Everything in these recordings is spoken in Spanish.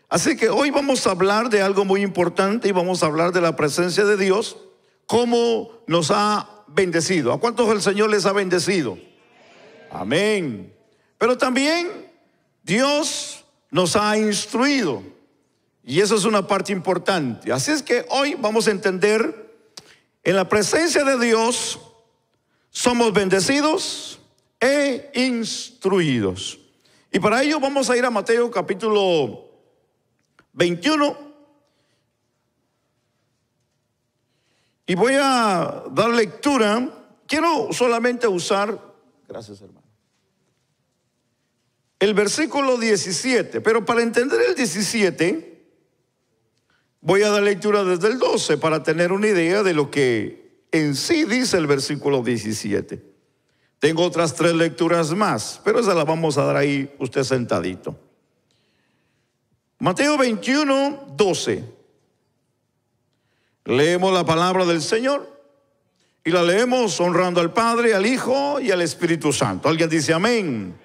Así que hoy vamos a hablar de algo muy importante y vamos a hablar de la presencia de Dios, cómo nos ha bendecido. ¿A cuántos el Señor les ha bendecido? Amén. Pero también Dios nos ha instruido y eso es una parte importante. Así es que hoy vamos a entender, en la presencia de Dios somos bendecidos e instruidos. Y para ello vamos a ir a Mateo capítulo 21. Y voy a dar lectura. Quiero solamente usar, gracias hermano, el versículo 17. Pero para entender el 17, voy a dar lectura desde el 12 para tener una idea de lo que en sí dice el versículo 17. Tengo otras 3 lecturas más, pero esas las vamos a dar ahí usted sentadito. Mateo 21, 12. Leemos la palabra del Señor y la leemos honrando al Padre, al Hijo y al Espíritu Santo. ¿Alguien dice amén?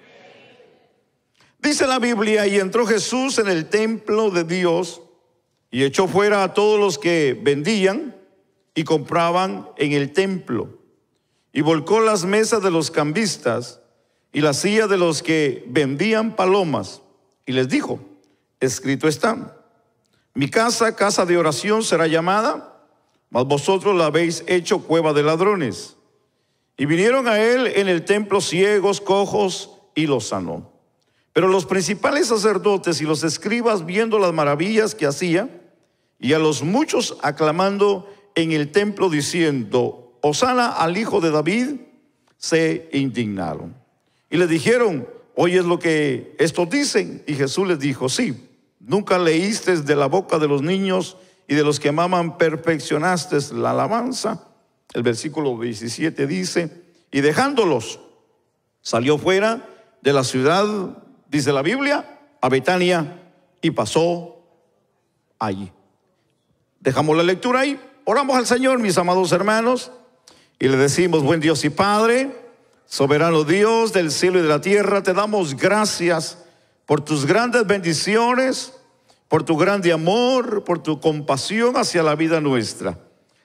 Dice la Biblia: y entró Jesús en el templo de Dios y echó fuera a todos los que vendían y compraban en el templo, y volcó las mesas de los cambistas y las sillas de los que vendían palomas, y les dijo: escrito está, mi casa, casa de oración será llamada, mas vosotros la habéis hecho cueva de ladrones. Y vinieron a él en el templo ciegos, cojos, y los sanó. Pero los principales sacerdotes y los escribas, viendo las maravillas que hacía, y a los muchos aclamando en el templo diciendo: Hosana al Hijo de David, se indignaron. Y le dijeron: ¿oyes lo que estos dicen? Y Jesús les dijo: sí. ¿Nunca leíste de la boca de los niños y de los que maman perfeccionaste la alabanza? El versículo 17 dice: y dejándolos, salió fuera de la ciudad, dice la Biblia, a Betania, y pasó allí. Dejamos la lectura ahí. Oramos al Señor, mis amados hermanos, y le decimos: buen Dios y Padre, soberano Dios del cielo y de la tierra, te damos gracias por tus grandes bendiciones, por tu grande amor, por tu compasión hacia la vida nuestra.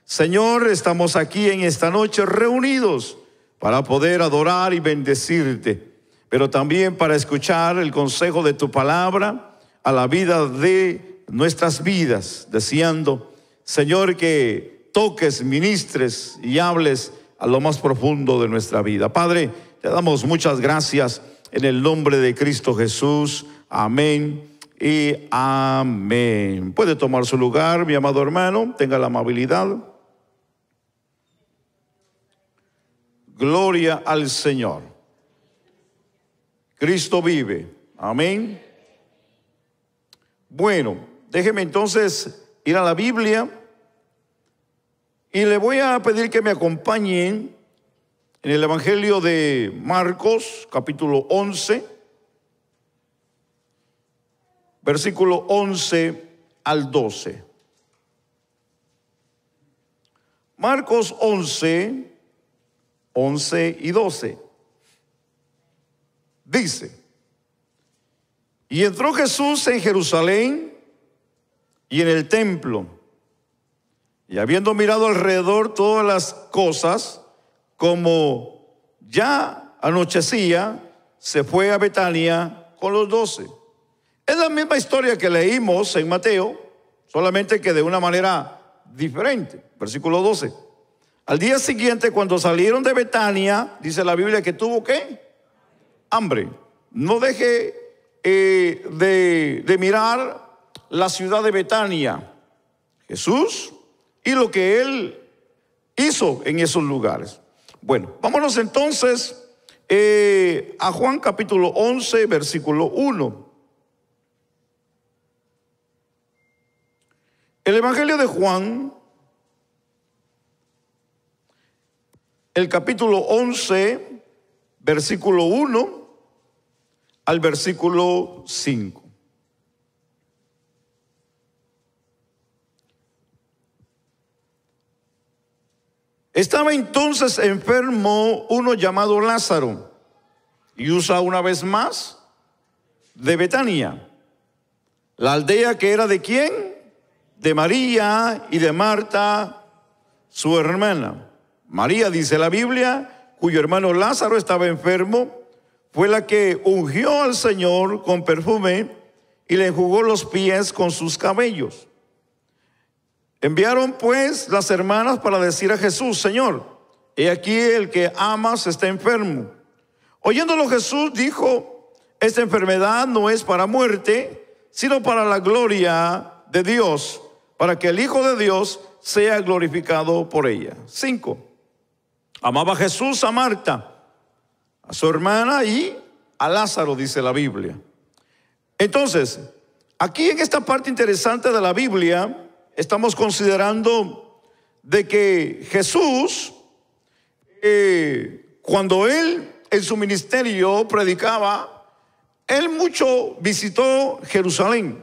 Señor, estamos aquí en esta noche reunidos para poder adorar y bendecirte, pero también para escuchar el consejo de tu palabra a la vida de nuestras vidas, deseando, Señor, que toques, ministres y hables a lo más profundo de nuestra vida. Padre, te damos muchas gracias en el nombre de Cristo Jesús. Amén y amén. Puede tomar su lugar, mi amado hermano. Tenga la amabilidad. Gloria al Señor. Cristo vive. Amén. Bueno, déjeme entonces ir a la Biblia y le voy a pedir que me acompañen en el Evangelio de Marcos, capítulo 11, versículo 11 al 12. Marcos 11, 11 y 12. Dice: y entró Jesús en Jerusalén y en el templo, y habiendo mirado alrededor todas las cosas, como ya anochecía, se fue a Betania con los 12. Es la misma historia que leímos en Mateo, solamente que de una manera diferente. Versículo 12. Al día siguiente, cuando salieron de Betania, dice la Biblia que tuvo ¿qué? Hambre. No deje de mirar la ciudad de Betania, Jesús, y lo que él hizo en esos lugares. Bueno, vámonos entonces a Juan capítulo 11, versículo 1. El Evangelio de Juan, el capítulo 11, versículo 1 al versículo 5. Estaba entonces enfermo uno llamado Lázaro, y usa una vez más de Betania, La aldea que era ¿de quién? De María y de Marta, su hermana. María, dice la Biblia, cuyo hermano Lázaro estaba enfermo, fue la que ungió al Señor con perfume y le enjugó los pies con sus cabellos. Enviaron pues las hermanas para decir a Jesús: Señor, he aquí el que amas está enfermo. Oyéndolo Jesús dijo: esta enfermedad no es para muerte, sino para la gloria de Dios, para que el Hijo de Dios sea glorificado por ella. 5. Amaba Jesús a Marta, a su hermana y a Lázaro, dice la Biblia. Entonces, aquí en esta parte interesante de la Biblia, estamos considerando de que Jesús, cuando él en su ministerio predicaba, él mucho visitó Jerusalén,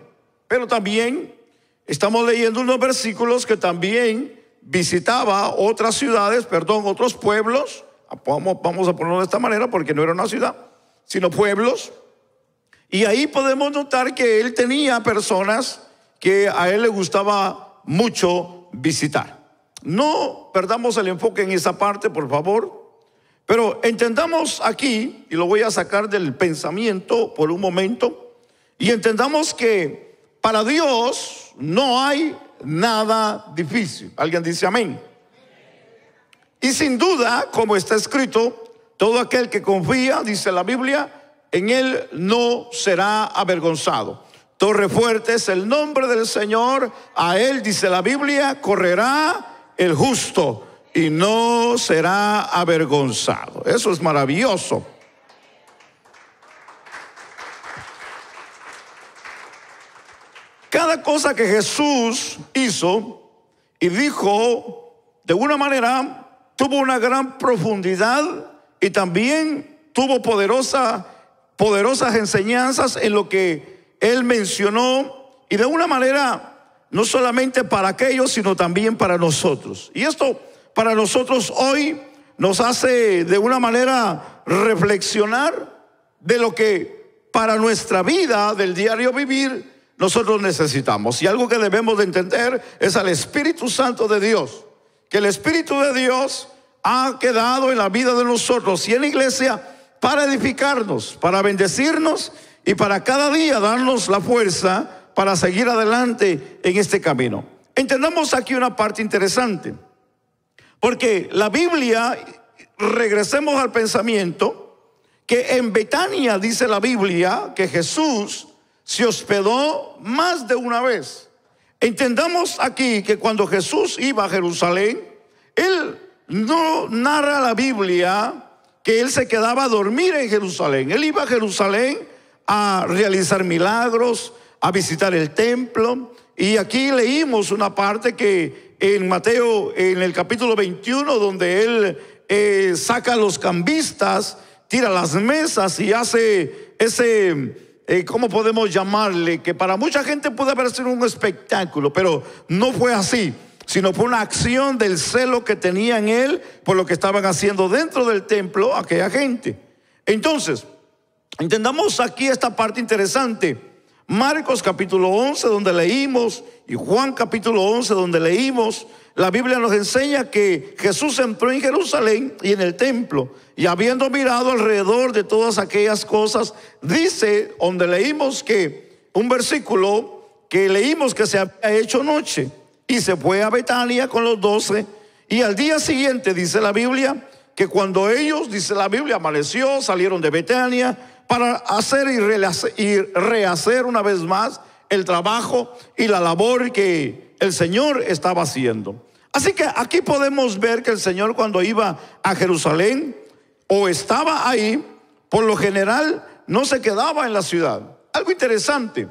pero también estamos leyendo unos versículos que también visitaba otras ciudades, otros pueblos. Vamos a ponerlo de esta manera porque no era una ciudad, sino pueblos. Y ahí podemos notar que él tenía personas que a él le gustaba mucho visitar. No perdamos el enfoque en esa parte, por favor. Pero entendamos aquí, y lo voy a sacar del pensamiento por un momento, y entendamos que para Dios no hay nada difícil. ¿Alguien dice amén? Y sin duda, como está escrito, todo aquel que confía, dice la Biblia, en él no será avergonzado. Torre fuerte es el nombre del Señor, a él, dice la Biblia, correrá el justo y no será avergonzado. Eso es maravilloso. Cada cosa que Jesús hizo y dijo, de una manera, tuvo una gran profundidad y también tuvo poderosas enseñanzas en lo que él mencionó, y de una manera no solamente para aquellos, sino también para nosotros. Y esto para nosotros hoy nos hace de una manera reflexionar de lo que para nuestra vida del diario vivir nosotros necesitamos. Y algo que debemos de entender es al Espíritu Santo de Dios, que el Espíritu de Dios ha quedado en la vida de nosotros y en la iglesia para edificarnos, para bendecirnos y para cada día darnos la fuerza para seguir adelante en este camino. Entendamos aquí una parte interesante, porque la Biblia, regresemos al pensamiento, que en Betania dice la Biblia que Jesús se hospedó más de una vez. Entendamos aquí que cuando Jesús iba a Jerusalén, él no narra la Biblia que él se quedaba a dormir en Jerusalén. Él iba a Jerusalén a realizar milagros, a visitar el templo. Y aquí leímos una parte que en Mateo, en el capítulo 21, donde él saca a los cambistas, tira las mesas y hace ese, ¿cómo podemos llamarle? Que para mucha gente puede parecer un espectáculo, pero no fue así, sino fue una acción del celo que tenía en él por lo que estaban haciendo dentro del templo aquella gente. Entonces, entendamos aquí esta parte interesante. Marcos capítulo 11, donde leímos, y Juan capítulo 11, donde leímos, la Biblia nos enseña que Jesús entró en Jerusalén y en el templo, y habiendo mirado alrededor de todas aquellas cosas, dice, donde leímos que un versículo que leímos que se había hecho noche, y se fue a Betania con los 12, y al día siguiente dice la Biblia que cuando ellos, dice la Biblia, amaneció, salieron de Betania para hacer y rehacer una vez más el trabajo y la labor que el Señor estaba haciendo. Así que aquí podemos ver que el Señor, cuando iba a Jerusalén o estaba ahí, por lo general no se quedaba en la ciudad. Algo interesante,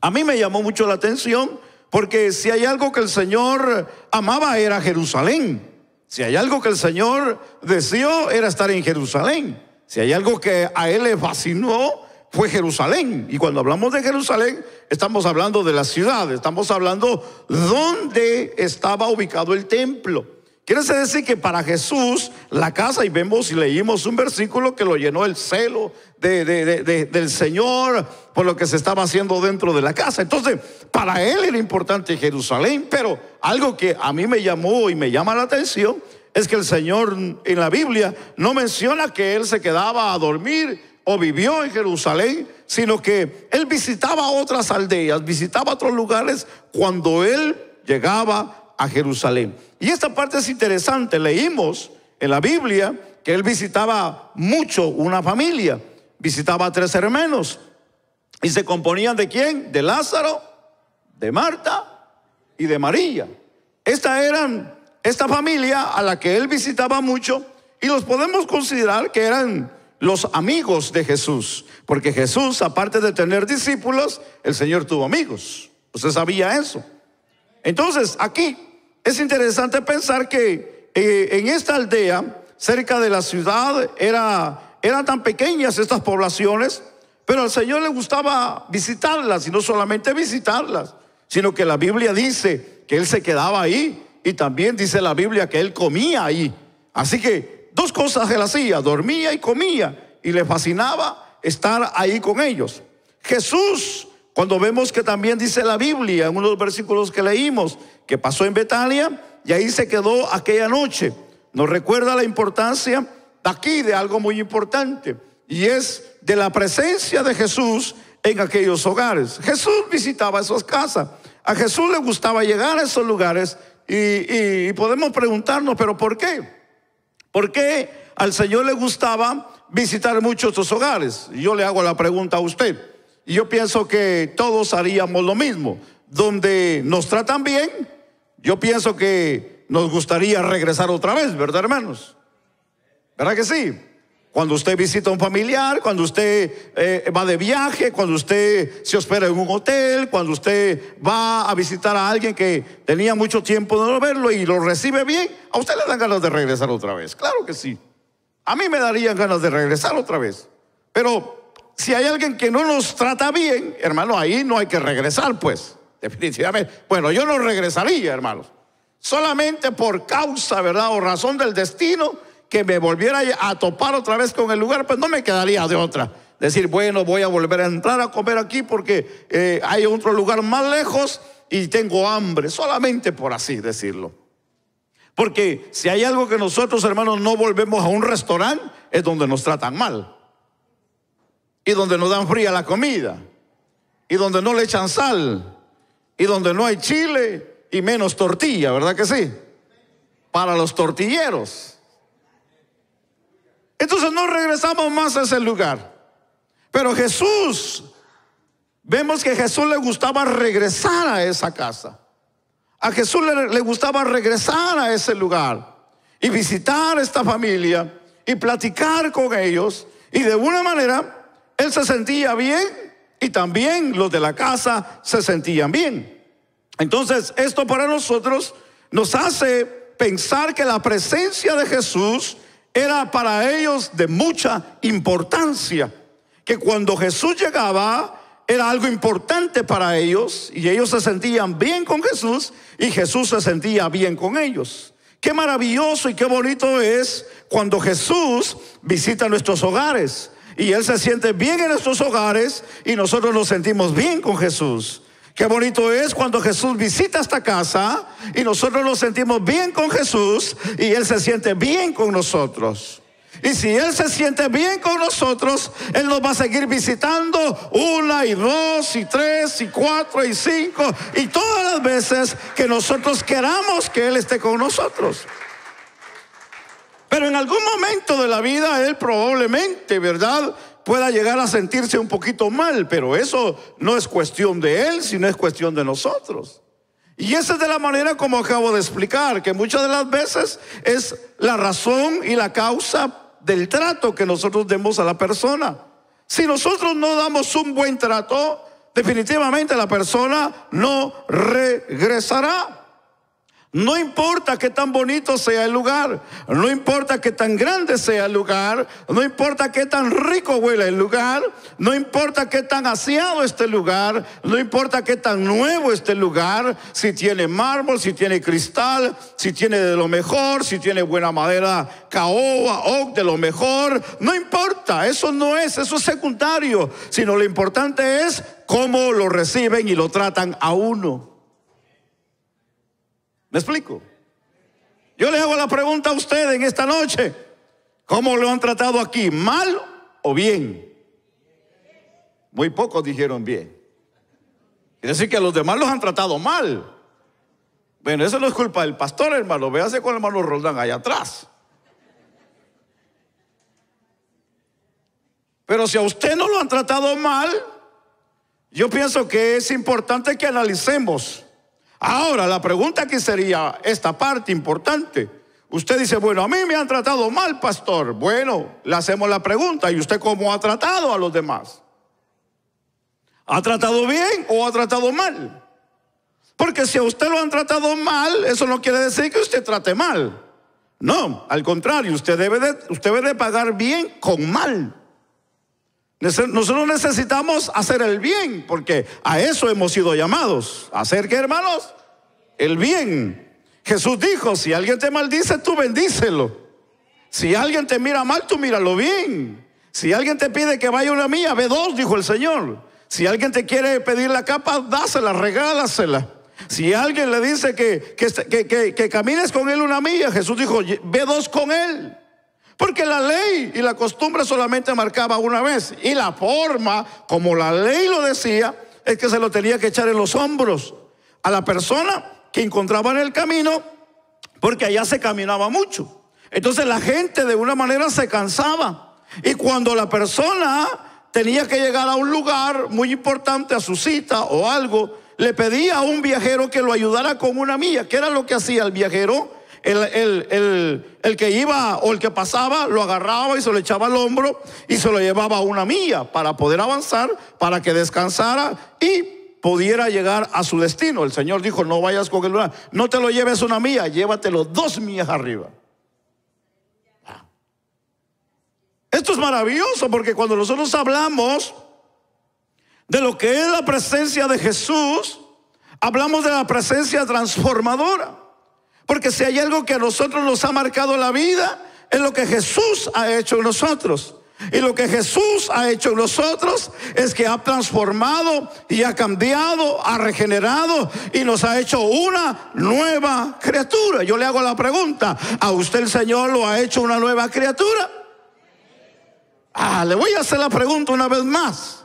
a mí me llamó mucho la atención, porque si hay algo que el Señor amaba era Jerusalén. Si hay algo que el Señor deseó era estar en Jerusalén. Si hay algo que a él le fascinó fue Jerusalén. Y cuando hablamos de Jerusalén, estamos hablando de la ciudad, estamos hablando dónde estaba ubicado el templo. Quiere decir que para Jesús la casa, y vemos y leímos un versículo que lo llenó el celo del Señor por lo que se estaba haciendo dentro de la casa. Entonces para él era importante Jerusalén. Pero algo que a mí me llamó y me llama la atención es que el Señor en la Biblia no menciona que él se quedaba a dormir o vivió en Jerusalén, sino que él visitaba otras aldeas, visitaba otros lugares cuando él llegaba a Jerusalén. Y esta parte es interesante. Leímos en la Biblia que él visitaba mucho una familia, visitaba a 3 hermanos, y se componían ¿de quién? De Lázaro, de Marta y de María. Esta familia a la que él visitaba mucho, y los podemos considerar que eran los amigos de Jesús, porque Jesús, aparte de tener discípulos, el Señor tuvo amigos. Usted sabía eso. Entonces aquí es interesante pensar que en esta aldea, cerca de la ciudad, eran tan pequeñas estas poblaciones, pero al Señor le gustaba visitarlas, y no solamente visitarlas, sino que la Biblia dice que él se quedaba ahí, y también dice la Biblia que él comía ahí. Así que 2 cosas él hacía: dormía y comía, y le fascinaba estar ahí con ellos. Jesús, cuando vemos que también dice la Biblia en unos versículos que leímos, que pasó en Betania y ahí se quedó aquella noche, nos recuerda la importancia de aquí, de algo muy importante, y es de la presencia de Jesús en aquellos hogares. Jesús visitaba esas casas, a Jesús le gustaba llegar a esos lugares, y podemos preguntarnos, ¿pero por qué? ¿Por qué al Señor le gustaba visitar mucho estos hogares? Yo le hago la pregunta a usted, y yo pienso que todos haríamos lo mismo. Donde nos tratan bien, yo pienso que nos gustaría regresar otra vez, ¿verdad, hermanos? ¿Verdad que sí? Cuando usted visita a un familiar, cuando usted va de viaje, cuando usted se hospeda en un hotel, cuando usted va a visitar a alguien que tenía mucho tiempo de no verlo y lo recibe bien, a usted le dan ganas de regresar otra vez. Claro que sí. A mí me darían ganas de regresar otra vez. Pero si hay alguien que no nos trata bien, hermano, ahí no hay que regresar, pues, definitivamente. Bueno, yo no regresaría, hermanos, solamente por causa, ¿verdad?, o razón del destino, que me volviera a topar otra vez con el lugar, pues no me quedaría de otra. Decir, bueno, voy a volver a entrar a comer aquí porque hay otro lugar más lejos y tengo hambre, solamente por así decirlo. Porque si hay algo que nosotros, hermanos, no volvemos a un restaurante, es donde nos tratan mal, y donde nos dan fría la comida, y donde no le echan sal, y donde no hay chile y menos tortilla, ¿verdad que sí? Para los tortilleros. Entonces no regresamos más a ese lugar. Pero Jesús, vemos que a Jesús le gustaba regresar a esa casa. A Jesús le gustaba regresar a ese lugar y visitar a esta familia y platicar con ellos. Y de alguna manera él se sentía bien, y también los de la casa se sentían bien. Entonces esto para nosotros nos hace pensar que la presencia de Jesús era para ellos de mucha importancia, que cuando Jesús llegaba era algo importante para ellos, y ellos se sentían bien con Jesús y Jesús se sentía bien con ellos. Qué maravilloso y qué bonito es cuando Jesús visita nuestros hogares y Él se siente bien en nuestros hogares y nosotros nos sentimos bien con Jesús. Qué bonito es cuando Jesús visita esta casa y nosotros nos sentimos bien con Jesús y Él se siente bien con nosotros. Y si Él se siente bien con nosotros, Él nos va a seguir visitando 1 y 2 y 3 y 4 y 5 y todas las veces que nosotros queramos que Él esté con nosotros. Pero en algún momento de la vida Él probablemente, ¿verdad?, pueda llegar a sentirse un poquito mal, pero eso no es cuestión de Él, sino es cuestión de nosotros. Y esa es de la manera como acabo de explicar, que muchas de las veces es la razón y la causa del trato que nosotros demos a la persona. Si nosotros no damos un buen trato, definitivamente la persona no regresará. No importa qué tan bonito sea el lugar, no importa qué tan grande sea el lugar, no importa qué tan rico huela el lugar, no importa qué tan aseado esté el lugar, no importa qué tan nuevo esté el lugar, si tiene mármol, si tiene cristal, si tiene de lo mejor, si tiene buena madera, caoba, oak, de lo mejor, no importa, eso no es, eso es secundario, sino lo importante es cómo lo reciben y lo tratan a uno. ¿Me explico? Yo le hago la pregunta a usted en esta noche: ¿cómo lo han tratado aquí? ¿Mal o bien? Muy pocos dijeron bien. Quiere decir que a los demás los han tratado mal. Bueno, eso no es culpa del pastor, hermano. Véase con el hermano Roldán allá atrás. Pero si a usted no lo han tratado mal, yo pienso que es importante que analicemos. Ahora, la pregunta aquí sería esta parte importante. Usted dice, bueno, a mí me han tratado mal, pastor. Bueno, le hacemos la pregunta: ¿y usted cómo ha tratado a los demás? ¿Ha tratado bien o ha tratado mal? Porque si a usted lo han tratado mal, eso no quiere decir que usted trate mal. No, al contrario, usted debe de pagar bien con mal. Nosotros necesitamos hacer el bien, porque a eso hemos sido llamados. ¿A hacer qué, hermanos? El bien. Jesús dijo: si alguien te maldice, tú bendícelo. Si alguien te mira mal, tú míralo bien. Si alguien te pide que vaya una milla, ve dos, dijo el Señor. Si alguien te quiere pedir la capa, dásela, regálasela. Si alguien le dice que camines con él una milla, Jesús dijo: ve dos con él. Porque la ley y la costumbre solamente marcaba una vez, y la forma como la ley lo decía es que se lo tenía que echar en los hombros a la persona que encontraba en el camino, porque allá se caminaba mucho. Entonces la gente de una manera se cansaba, y cuando la persona tenía que llegar a un lugar muy importante, a su cita o algo, le pedía a un viajero que lo ayudara con una milla. ¿Qué era lo que hacía el viajero? El que iba o el que pasaba lo agarraba y se lo echaba al hombro y se lo llevaba a una milla para poder avanzar, para que descansara y pudiera llegar a su destino. El Señor dijo: no vayas con él, no te lo lleves una milla, llévatelo 2 millas arriba. Esto es maravilloso, porque cuando nosotros hablamos de lo que es la presencia de Jesús, hablamos de la presencia transformadora. Porque si hay algo que a nosotros nos ha marcado la vida, es lo que Jesús ha hecho en nosotros. Y lo que Jesús ha hecho en nosotros es que ha transformado y ha cambiado, ha regenerado y nos ha hecho una nueva criatura. Yo le hago la pregunta: ¿a usted el Señor lo ha hecho una nueva criatura? Le voy a hacer la pregunta una vez más.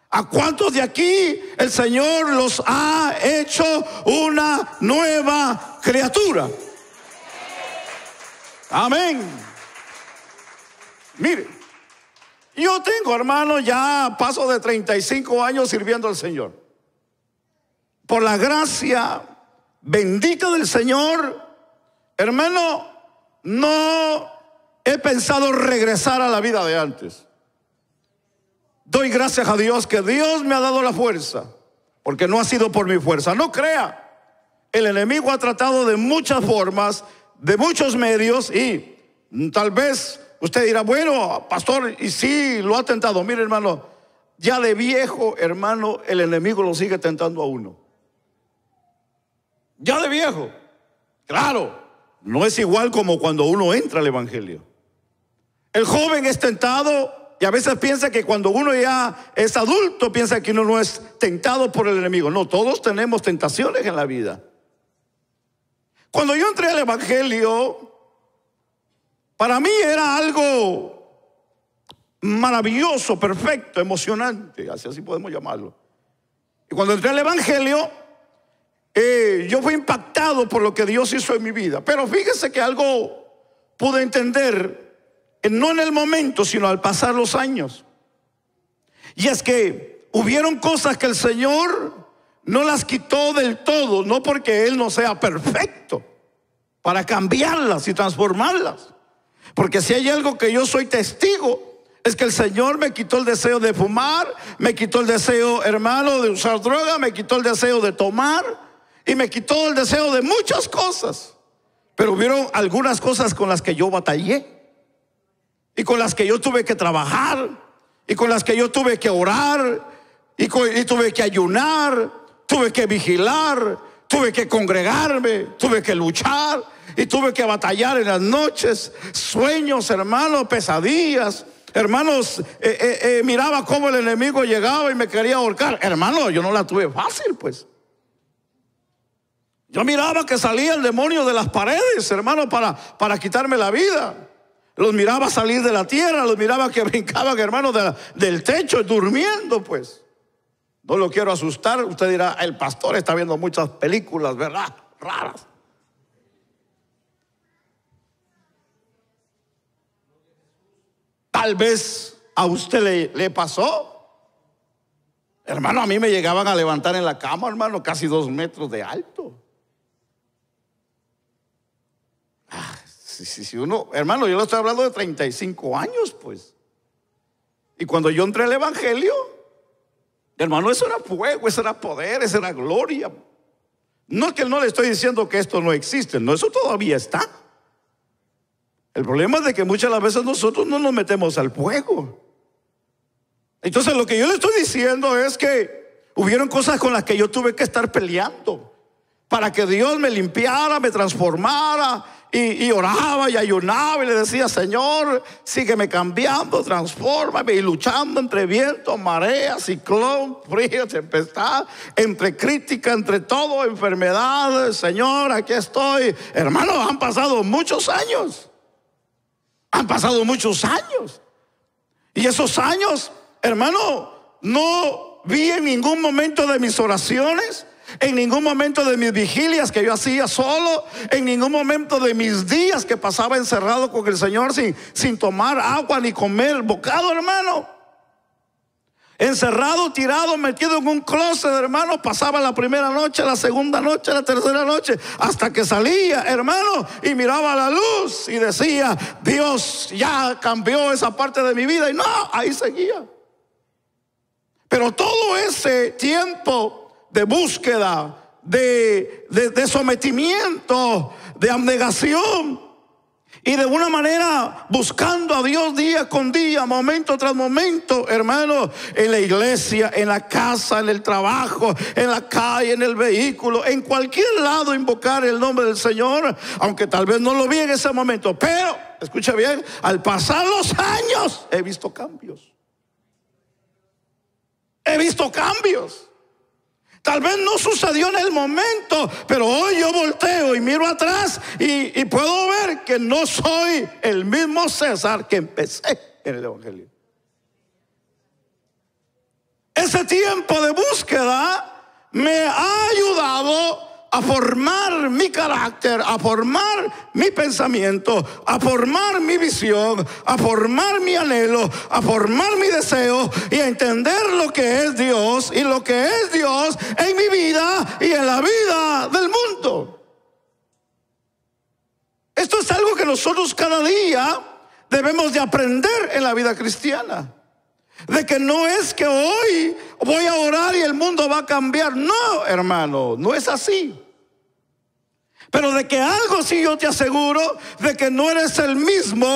¿A cuántos de aquí el Señor los ha hecho una nueva criatura? Amén. Mire, yo tengo, hermano, ya paso de 35 años sirviendo al Señor. Por la gracia bendita del Señor, hermano, no he pensado regresar a la vida de antes. Doy gracias a Dios que Dios me ha dado la fuerza, porque no ha sido por mi fuerza. No crea, el enemigo ha tratado de muchas formas, de muchos medios, y tal vez usted dirá: bueno, pastor, y sí, lo ha tentado. Mire, hermano, ya de viejo, hermano, el enemigo lo sigue tentando a uno. Ya de viejo. Claro, no es igual como cuando uno entra al evangelio. El joven es tentado, y a veces piensa que cuando uno ya es adulto, piensa que uno no es tentado por el enemigo. No, todos tenemos tentaciones en la vida. Cuando yo entré al evangelio, para mí era algo maravilloso, perfecto, emocionante, así podemos llamarlo. Y cuando entré al evangelio, yo fui impactado por lo que Dios hizo en mi vida. Pero fíjese que algo pude entender, no en el momento, sino al pasar los años. Y es que hubieron cosas que el Señor no las quitó del todo, no porque Él no sea perfecto para cambiarlas y transformarlas. Porque si hay algo que yo soy testigo, es que el Señor me quitó el deseo de fumar, me quitó el deseo, hermano, de usar droga, me quitó el deseo de tomar. y me quitó el deseo de muchas cosas. Pero hubieron algunas cosas con las que yo batallé, y con las que yo tuve que trabajar, y con las que yo tuve que orar, y tuve que ayunar, tuve que vigilar, tuve que congregarme, tuve que luchar, y tuve que batallar en las noches, sueños, hermanos, pesadillas. Hermanos, miraba cómo el enemigo llegaba y me quería ahorcar. Hermano, yo no la tuve fácil, pues. Yo miraba que salía el demonio de las paredes, hermano, para quitarme la vida. Los miraba salir de la tierra, los miraba que brincaban, hermano, del techo, durmiendo, pues. No lo quiero asustar. Usted dirá, el pastor está viendo muchas películas, ¿verdad? Raras. Tal vez a usted le pasó. Hermano, a mí me llegaban a levantar en la cama, hermano, casi 2 metros de alto. Si uno, hermano, yo le estoy hablando de 35 años, pues. Y cuando yo entré al evangelio, hermano, eso era fuego, eso era poder, eso era gloria. No es que no le estoy diciendo que esto no existe, no, eso todavía está. El problema es de que muchas de las veces nosotros no nos metemos al fuego. Entonces lo que yo le estoy diciendo es que hubieron cosas con las que yo tuve que estar peleando para que Dios me limpiara, me transformara, y oraba y ayunaba y le decía, Señor, sígueme cambiando, transfórmame, y luchando entre viento, marea, ciclón, frío, tempestad, entre crítica, entre todo, enfermedades. Señor, aquí estoy. Hermanos, han pasado muchos años. Han pasado muchos años. Y esos años, hermano, no vi en ningún momento de mis oraciones, en ningún momento de mis vigilias que yo hacía solo, en ningún momento de mis días que pasaba encerrado con el Señor sin tomar agua ni comer bocado, hermano. Encerrado, tirado, metido en un closet, hermano. Pasaba la primera noche, la segunda noche, la tercera noche, hasta que salía, hermano, y miraba la luz y decía, Dios ya cambió esa parte de mi vida. Y no, ahí seguía. Pero todo ese tiempo de búsqueda, de sometimiento, de abnegación, y de una manera buscando a Dios día con día, momento tras momento, hermano, en la iglesia, en la casa, en el trabajo, en la calle, en el vehículo, en cualquier lado invocar el nombre del Señor, aunque tal vez no lo vi en ese momento. Pero, escucha bien, al pasar los años he visto cambios. He visto cambios. Tal vez no sucedió en el momento, pero hoy yo volteo y miro atrás y puedo ver que no soy el mismo César que empecé en el evangelio. Ese tiempo de búsqueda me ha ayudado a formar mi carácter, a formar mi pensamiento, a formar mi visión, a formar mi anhelo, a formar mi deseo y a entender lo que es Dios y lo que es Dios en mi vida y en la vida del mundo. Esto es algo que nosotros cada día debemos de aprender en la vida cristiana. De que no es que hoy voy a orar y el mundo va a cambiar. No, hermano, no es así. Pero de que algo sí yo te aseguro, de que no eres el mismo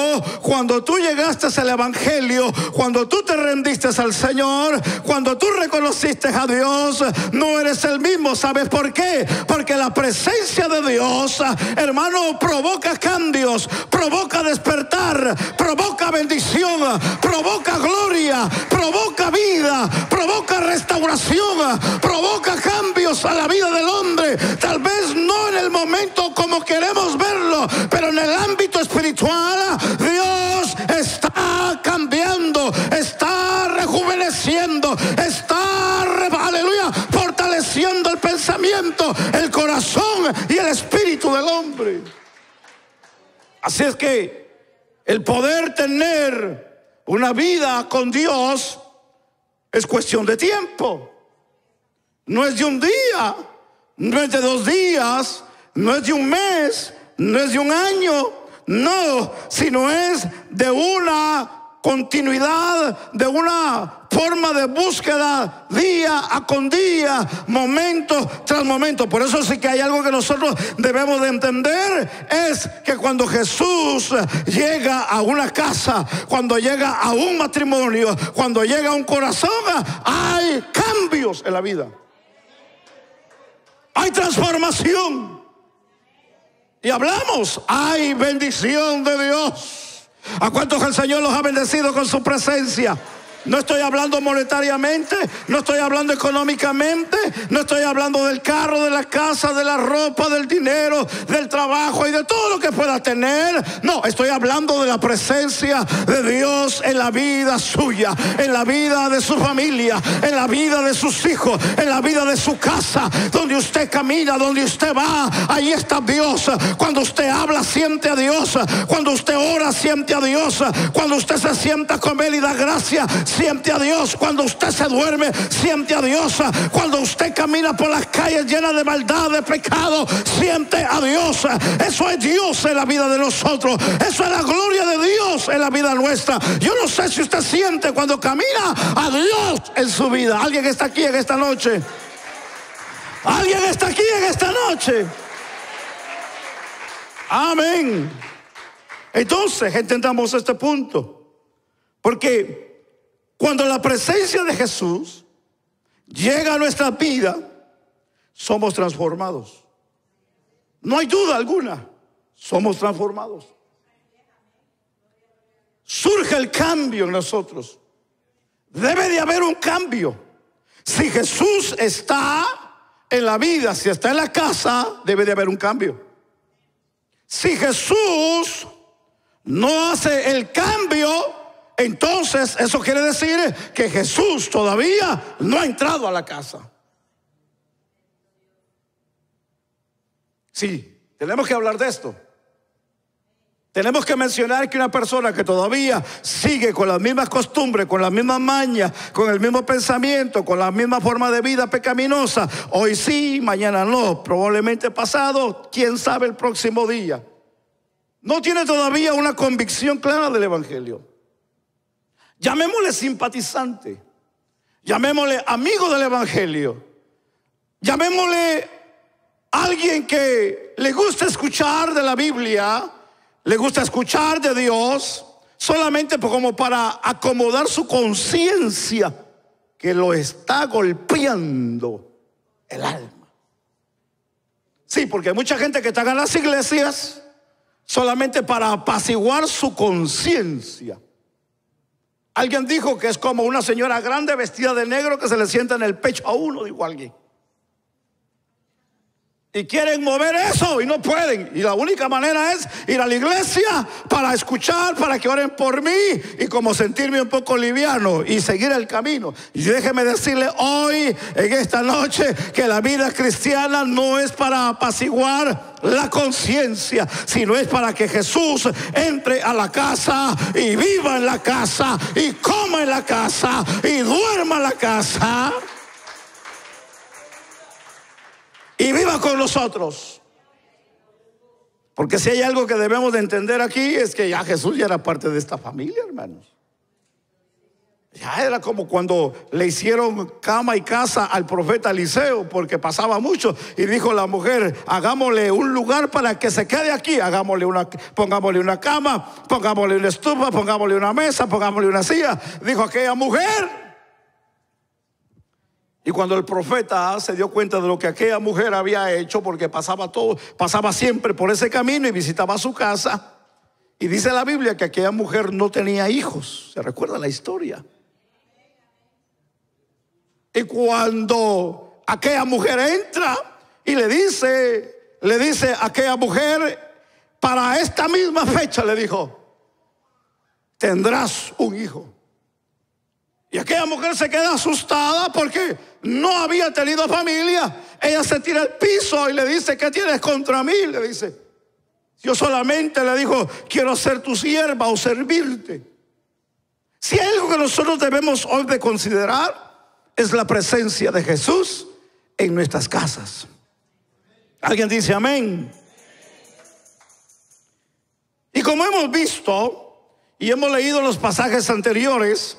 cuando tú llegaste al evangelio, cuando tú te rendiste al Señor, cuando tú reconociste a Dios, no eres el mismo. ¿Sabes por qué? Porque la presencia de Dios, hermano, provoca cambios, provoca despertar, provoca bendición, provoca gloria, provoca vida, provoca restauración, provoca cambios a la vida del hombre. Tal vez no en el momento como queremos verlo, pero en el ámbito espiritual Dios está cambiando, está rejuveneciendo, está, aleluya, fortaleciendo el pensamiento, el corazón y el espíritu del hombre. Así es que el poder tener una vida con Dios es cuestión de tiempo. No es de un día, no es de 2 días, no es de un mes, no es de un año, no, sino es de una continuidad, de una forma de búsqueda día con día, momento tras momento. Por eso sí que hay algo que nosotros debemos de entender, es que cuando Jesús llega a una casa, cuando llega a un matrimonio, cuando llega a un corazón, hay cambios en la vida. Hay transformación. Y hablamos, hay bendición de Dios. ¿A cuántos el Señor los ha bendecido con su presencia? No estoy hablando monetariamente, no estoy hablando económicamente, no estoy hablando del carro, de la casa, de la ropa, del dinero, del trabajo y de todo lo que pueda tener. No, estoy hablando de la presencia de Dios en la vida suya, en la vida de su familia, en la vida de sus hijos, en la vida de su casa. Donde usted camina, donde usted va, ahí está Dios. Cuando usted habla, siente a Dios. Cuando usted ora, siente a Dios. Cuando usted se sienta con Él y da gracias, siente a Dios. Cuando usted se duerme, siente a Dios. Cuando usted camina por las calles llenas de maldad, de pecado, siente a Dios. Eso es Dios en la vida de nosotros. Eso es la gloria de Dios en la vida nuestra. Yo no sé si usted siente cuando camina a Dios en su vida. ¿Alguien está aquí en esta noche? ¿Alguien está aquí en esta noche? Amén. Entonces entendamos este punto, porque cuando la presencia de Jesús llega a nuestra vida, somos transformados. No hay duda alguna, somos transformados. Surge el cambio en nosotros. Debe de haber un cambio. Si Jesús está en la vida, si está en la casa, debe de haber un cambio. Si Jesús no hace el cambio, entonces eso quiere decir que Jesús todavía no ha entrado a la casa. Sí, tenemos que hablar de esto. Tenemos que mencionar que una persona que todavía sigue con las mismas costumbres, con las mismas mañas, con el mismo pensamiento, con la misma forma de vida pecaminosa, hoy sí, mañana no, probablemente pasado, quién sabe el próximo día, no tiene todavía una convicción clara del evangelio. Llamémosle simpatizante, llamémosle amigo del evangelio, llamémosle alguien que le gusta escuchar de la Biblia, le gusta escuchar de Dios, solamente como para acomodar su conciencia que lo está golpeando el alma. Sí, porque hay mucha gente que está en las iglesias solamente para apaciguar su conciencia. Alguien dijo que es como una señora grande vestida de negro que se le sienta en el pecho a uno, dijo alguien. Y quieren mover eso y no pueden. Y la única manera es ir a la iglesia para escuchar, para que oren por mí y como sentirme un poco liviano y seguir el camino. Y déjeme decirle hoy, en esta noche, que la vida cristiana no es para apaciguar la conciencia, sino es para que Jesús entre a la casa y viva en la casa y coma en la casa y duerma en la casa y viva con nosotros. Porque si hay algo que debemos de entender aquí, es que ya Jesús ya era parte de esta familia, hermanos. Ya era como cuando le hicieron cama y casa al profeta Eliseo, porque pasaba mucho, y dijo la mujer: hagámosle un lugar para que se quede aquí, pongámosle una cama, pongámosle una estufa, pongámosle una mesa, pongámosle una silla. Dijo aquella mujer. Y cuando el profeta se dio cuenta de lo que aquella mujer había hecho, porque pasaba siempre por ese camino y visitaba su casa, y dice la Biblia que aquella mujer no tenía hijos. ¿Se recuerda la historia? Y cuando aquella mujer entra y le dice a aquella mujer: para esta misma fecha, le dijo, tendrás un hijo. Y aquella mujer se queda asustada porque no había tenido familia. Ella se tira al piso y le dice: ¿qué tienes contra mí? Le dice: yo solamente, le dijo, quiero ser tu sierva o servirte. Si hay algo que nosotros debemos hoy de considerar, es la presencia de Jesús en nuestras casas. ¿Alguien dice amén? Y como hemos visto y hemos leído los pasajes anteriores,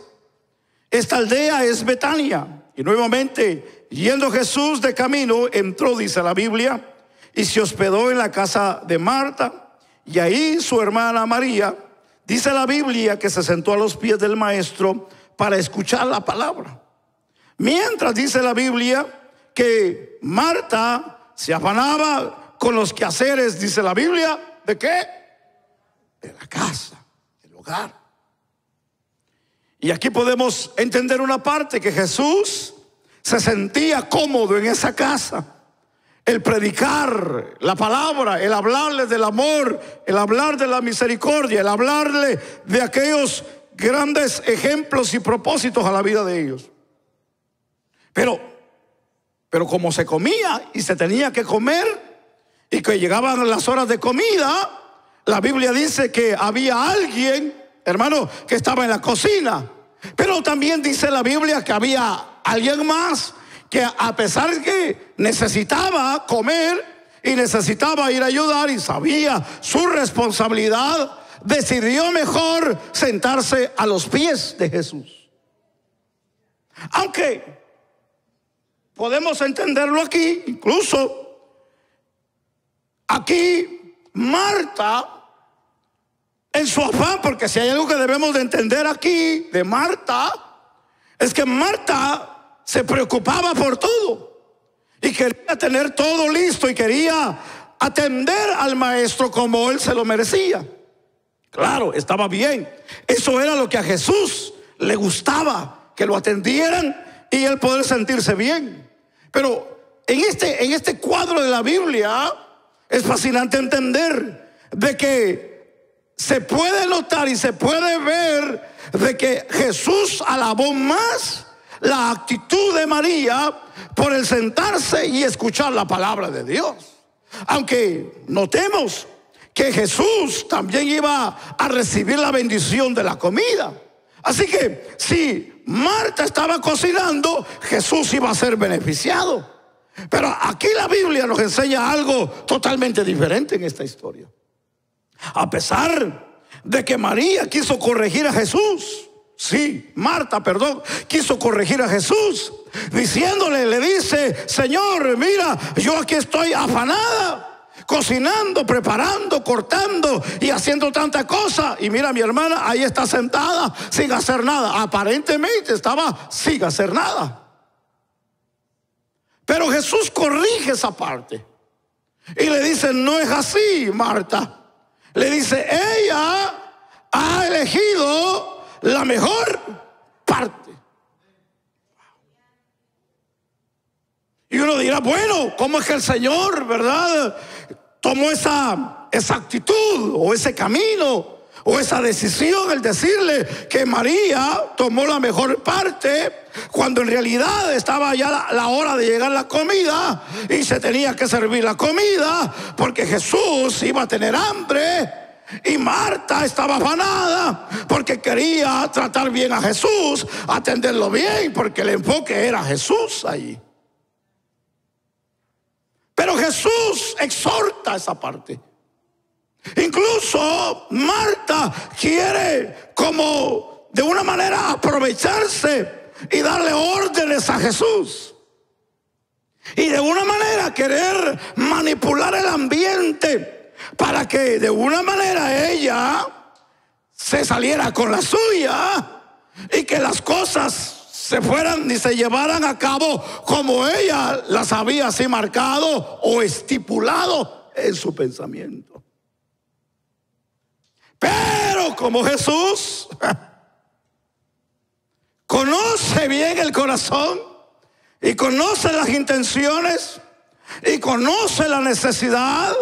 esta aldea es Betania. Y nuevamente, yendo Jesús de camino, entró, dice la Biblia, y se hospedó en la casa de Marta. Y ahí su hermana María, dice la Biblia, que se sentó a los pies del maestro para escuchar la palabra. Mientras dice la Biblia que Marta se afanaba con los quehaceres, dice la Biblia, ¿de qué? De la casa, del hogar. Y aquí podemos entender una parte, que Jesús se sentía cómodo en esa casa. El predicar la palabra, el hablarle del amor, el hablar de la misericordia, el hablarle de aquellos grandes ejemplos y propósitos a la vida de ellos. Pero como se comía y se tenía que comer, y que llegaban las horas de comida, la Biblia dice que había alguien, hermano, que estaba en la cocina. Pero también dice la Biblia que había alguien más que, a pesar de que necesitaba comer y necesitaba ir a ayudar y sabía su responsabilidad, decidió mejor sentarse a los pies de Jesús. Aunque podemos entenderlo aquí, incluso aquí Marta, en su afán, porque si hay algo que debemos de entender aquí de Marta, es que Marta se preocupaba por todo y quería tener todo listo y quería atender al maestro como él se lo merecía. Claro, estaba bien. Eso era lo que a Jesús le gustaba, que lo atendieran y él poder sentirse bien. Pero en este cuadro de la Biblia es fascinante entender de que se puede notar y se puede ver de que Jesús alabó más la actitud de María por el sentarse y escuchar la palabra de Dios. Aunque notemos que Jesús también iba a recibir la bendición de la comida. Así que si Marta estaba cocinando, Jesús iba a ser beneficiado. Pero aquí la Biblia nos enseña algo totalmente diferente en esta historia. A pesar de que María quiso corregir a Jesús, Marta, quiso corregir a Jesús, diciéndole, le dice, Señor, mira, yo aquí estoy afanada, cocinando, preparando, cortando y haciendo tanta cosa. Y mira, mi hermana ahí está sentada sin hacer nada. Aparentemente estaba sin hacer nada. Pero Jesús corrige esa parte y le dice, no es así, Marta. Le dice, ella ha elegido la mejor parte. Y uno dirá, bueno, ¿cómo es que el Señor, verdad, tomó esa actitud o ese camino o esa decisión, el decirle que María tomó la mejor parte, cuando en realidad estaba ya la hora de llegar la comida y se tenía que servir la comida porque Jesús iba a tener hambre? Y Marta estaba afanada porque quería tratar bien a Jesús, atenderlo bien, porque el enfoque era Jesús ahí. Pero Jesús exhorta esa parte. Incluso Marta quiere como de una manera aprovecharse y darle órdenes a Jesús. Y de una manera querer manipular el ambiente para que de una manera ella se saliera con la suya y que las cosas se fueran y se llevaran a cabo como ella las había así marcado o estipulado en su pensamiento. Pero como Jesús conoce bien el corazón y conoce las intenciones y conoce la necesidad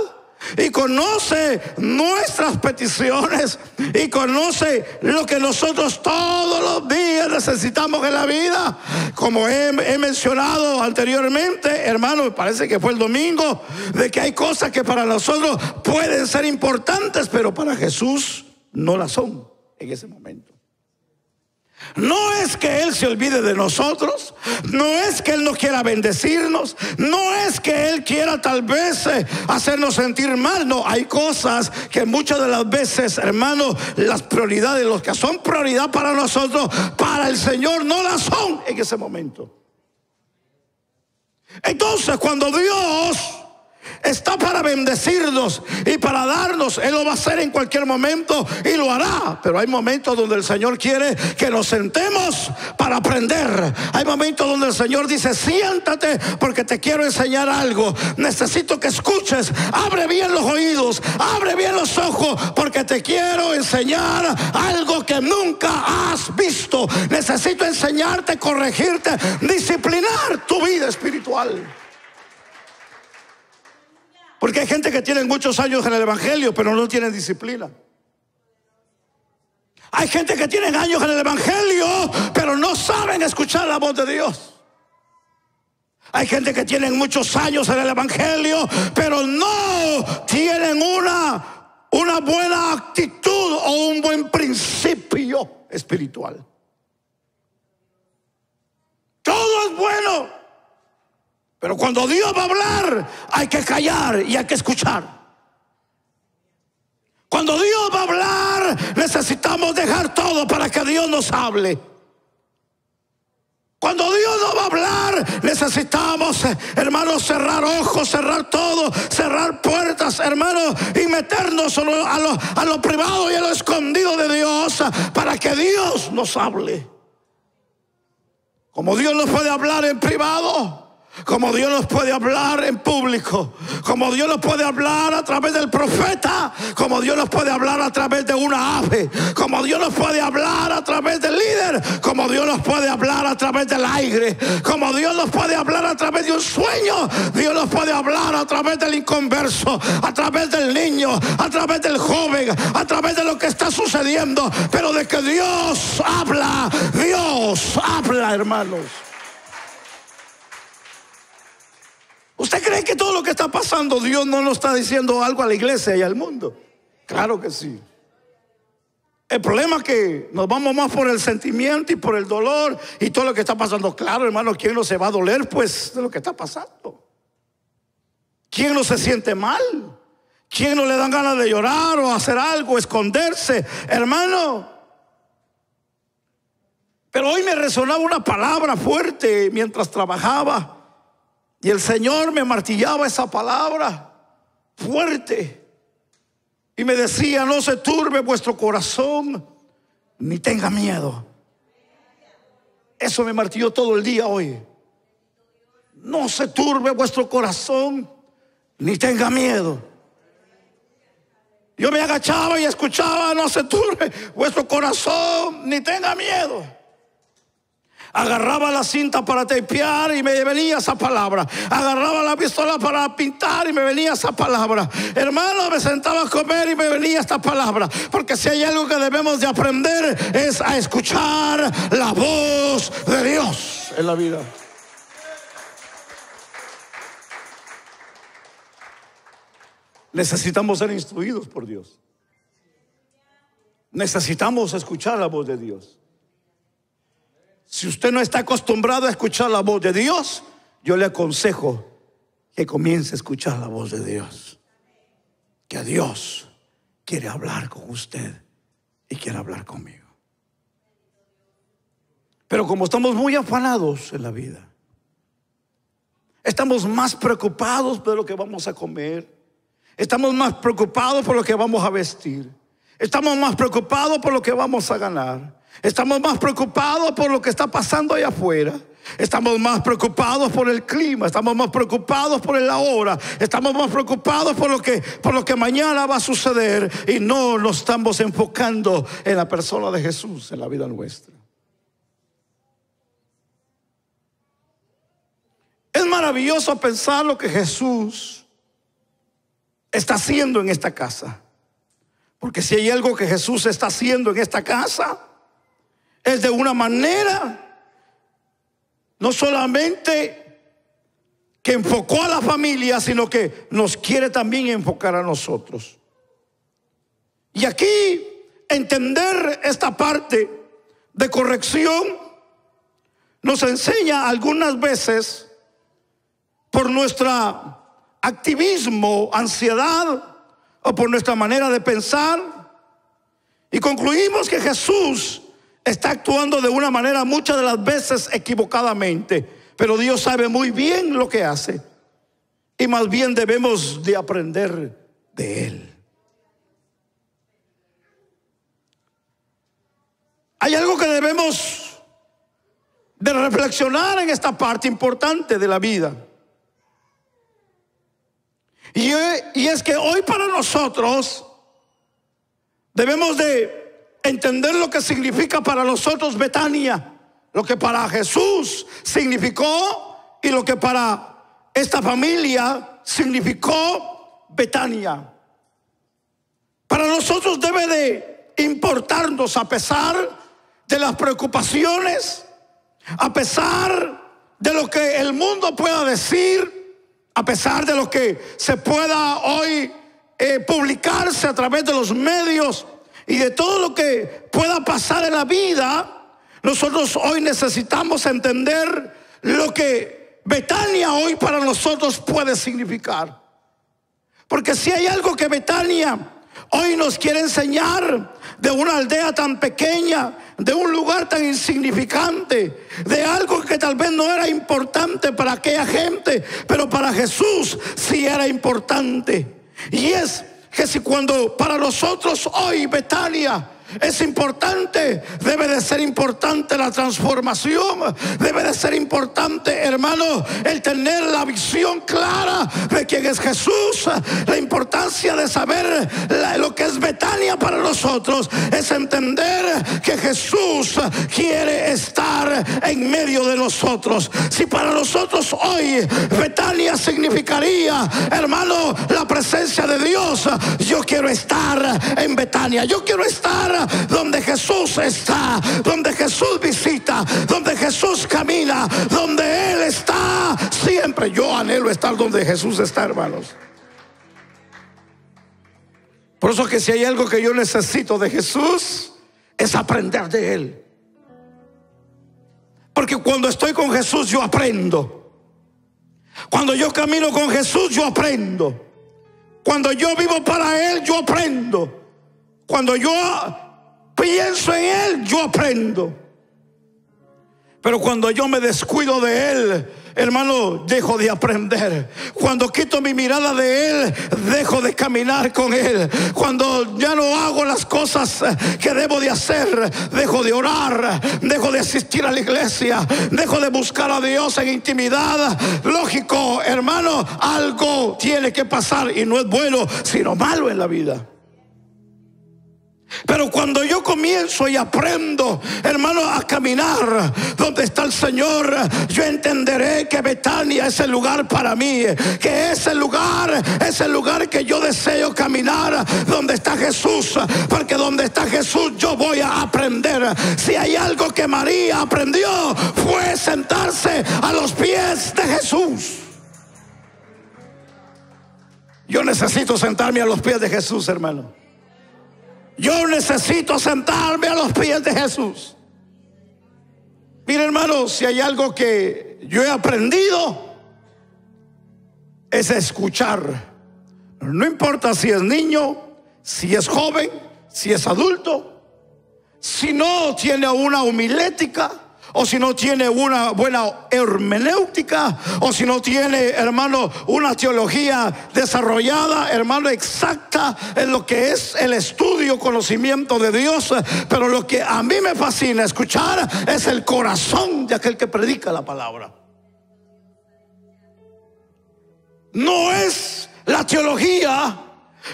y conoce nuestras peticiones y conoce lo que nosotros todos los días necesitamos en la vida, como he mencionado anteriormente, hermano, me parece que fue el domingo, de que hay cosas que para nosotros pueden ser importantes, pero para Jesús no las son en ese momento. No es que Él se olvide de nosotros, no es que Él no quiera bendecirnos, no es que Él quiera tal vez hacernos sentir mal. No, hay cosas que muchas de las veces, hermanos, las prioridades, los que son prioridad para nosotros, para el Señor no las son en ese momento. Entonces, cuando Dios está para bendecirnos y para darnos, Él lo va a hacer en cualquier momento y lo hará. Pero hay momentos donde el Señor quiere que nos sentemos para aprender. Hay momentos donde el Señor dice: siéntate porque te quiero enseñar algo. Necesito que escuches. Abre bien los oídos, abre bien los ojos, porque te quiero enseñar algo que nunca has visto. Necesito enseñarte, corregirte, disciplinar tu vida espiritual. Porque hay gente que tiene muchos años en el evangelio, pero no tienen disciplina. Hay gente que tiene años en el evangelio, pero no saben escuchar la voz de Dios. Hay gente que tiene muchos años en el evangelio, pero no tienen una buena actitud o un buen principio espiritual. Todo es bueno, pero cuando Dios va a hablar, hay que callar y hay que escuchar. Cuando Dios va a hablar, necesitamos dejar todo para que Dios nos hable. Cuando Dios no va a hablar, necesitamos, hermanos, cerrar ojos, cerrar todo, cerrar puertas, hermanos, y meternos a lo privado y a lo escondido de Dios, para que Dios nos hable. Como Dios nos puede hablar en privado, como Dios nos puede hablar en público, como Dios nos puede hablar a través del profeta, como Dios nos puede hablar a través de una ave, como Dios nos puede hablar a través del líder, como Dios nos puede hablar a través del aire, como Dios nos puede hablar a través de un sueño. Dios nos puede hablar a través del inconverso, a través del niño, a través del joven, a través de lo que está sucediendo. Pero de que Dios habla, hermanos. ¿Usted cree que todo lo que está pasando, Dios no nos está diciendo algo a la iglesia y al mundo? Claro que sí. El problema es que nos vamos más por el sentimiento y por el dolor y todo lo que está pasando. Claro, hermano, ¿quién no se va a doler pues de lo que está pasando? ¿Quién no se siente mal? ¿Quién no le dan ganas de llorar o hacer algo, esconderse, hermano? Pero hoy me resonaba una palabra fuerte mientras trabajaba. Y el Señor me martillaba esa palabra fuerte. Y me decía: no se turbe vuestro corazón, ni tenga miedo. Eso me martilló todo el día hoy. No se turbe vuestro corazón, ni tenga miedo. Yo me agachaba y escuchaba: no se turbe vuestro corazón, ni tenga miedo. Agarraba la cinta para tapear y me venía esa palabra. Agarraba la pistola para pintar y me venía esa palabra. Hermano, me sentaba a comer y me venía esta palabra. Porque si hay algo que debemos de aprender, es a escuchar la voz de Dios en la vida. Necesitamos ser instruidos por Dios. Necesitamos escuchar la voz de Dios. Si usted no está acostumbrado a escuchar la voz de Dios, yo le aconsejo que comience a escuchar la voz de Dios. Que Dios quiere hablar con usted y quiere hablar conmigo. Pero como estamos muy afanados en la vida, estamos más preocupados por lo que vamos a comer, estamos más preocupados por lo que vamos a vestir, estamos más preocupados por lo que vamos a ganar. Estamos más preocupados por lo que está pasando allá afuera. Estamos más preocupados por el clima. Estamos más preocupados por la hora. Estamos más preocupados por lo que mañana va a suceder. Y no nos estamos enfocando en la persona de Jesús en la vida nuestra. Es maravilloso pensar lo que Jesús está haciendo en esta casa. Porque si hay algo que Jesús está haciendo en esta casa, es de una manera no solamente que enfocó a la familia, sino que nos quiere también enfocar a nosotros. Y aquí entender esta parte de corrección nos enseña algunas veces por nuestro activismo, ansiedad o por nuestra manera de pensar, y concluimos que Jesús está actuando de una manera muchas de las veces equivocadamente, pero Dios sabe muy bien lo que hace y más bien debemos de aprender de Él. Hay algo que debemos de reflexionar en esta parte importante de la vida. Y es que hoy para nosotros debemos de entender lo que significa para nosotros Betania, lo que para Jesús significó y lo que para esta familia significó Betania. Para nosotros debe de importarnos, a pesar de las preocupaciones, a pesar de lo que el mundo pueda decir, a pesar de lo que se pueda hoy publicarse a través de los medios y de todo lo que pueda pasar en la vida. Nosotros hoy necesitamos entender lo que Betania hoy para nosotros puede significar. Porque si hay algo que Betania hoy nos quiere enseñar, de una aldea tan pequeña, de un lugar tan insignificante, de algo que tal vez no era importante para aquella gente, pero para Jesús sí era importante. Y es que si cuando para nosotros hoy Betania es importante, debe de ser importante la transformación, debe de ser importante, hermano, el tener la visión clara de quién es Jesús. La importancia de saber lo que es Betania para nosotros es entender que Jesús quiere estar en medio de nosotros. Si para nosotros hoy Betania significaría, hermano, la presencia de Dios, yo quiero estar en Betania, yo quiero estar donde Jesús está, donde Jesús visita, donde Jesús camina, donde Él está siempre. Yo anhelo estar donde Jesús está, hermanos. Por eso que si hay algo que yo necesito de Jesús, es aprender de Él. Porque cuando estoy con Jesús yo aprendo. Cuando yo camino con Jesús yo aprendo. Cuando yo vivo para Él yo aprendo. Cuando yo pienso en Él, yo aprendo. Pero cuando yo me descuido de Él, hermano, dejo de aprender. Cuando quito mi mirada de Él, dejo de caminar con Él. Cuando ya no hago las cosas que debo de hacer, dejo de orar, dejo de asistir a la iglesia, dejo de buscar a Dios en intimidad. Lógico, hermano, algo tiene que pasar, y no es bueno sino malo en la vida. Pero cuando yo comienzo y aprendo, hermano, a caminar donde está el Señor, yo entenderé que Betania es el lugar para mí, que es el lugar que yo deseo caminar, donde está Jesús, porque donde está Jesús yo voy a aprender. Si hay algo que María aprendió, fue sentarse a los pies de Jesús. Yo necesito sentarme a los pies de Jesús, hermano. Yo necesito sentarme a los pies de Jesús. Mire, hermano, si hay algo que yo he aprendido, es escuchar. No importa si es niño, si es joven, si es adulto, si no tiene una homilética, o si no tiene una buena hermenéutica, o si no tiene, hermano, una teología desarrollada, hermano, exacta en lo que es el estudio, conocimiento de Dios. Pero lo que a mí me fascina escuchar es el corazón de aquel que predica la palabra. No es la teología,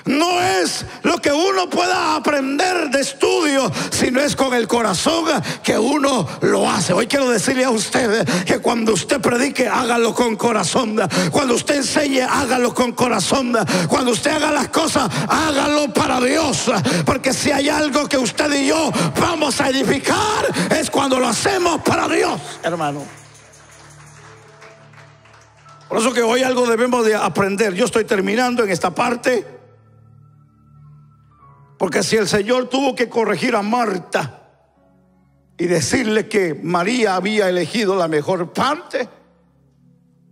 no es lo que uno pueda aprender de estudio, sino es con el corazón que uno lo hace. Hoy quiero decirle a usted que cuando usted predique, hágalo con corazón. Cuando usted enseñe, hágalo con corazón. Cuando usted haga las cosas, hágalo para Dios. Porque si hay algo que usted y yo vamos a edificar, es cuando lo hacemos para Dios, hermano. Por eso que hoy algo debemos de aprender. Yo estoy terminando en esta parte. Porque si el Señor tuvo que corregir a Marta, y decirle que María había elegido la mejor parte.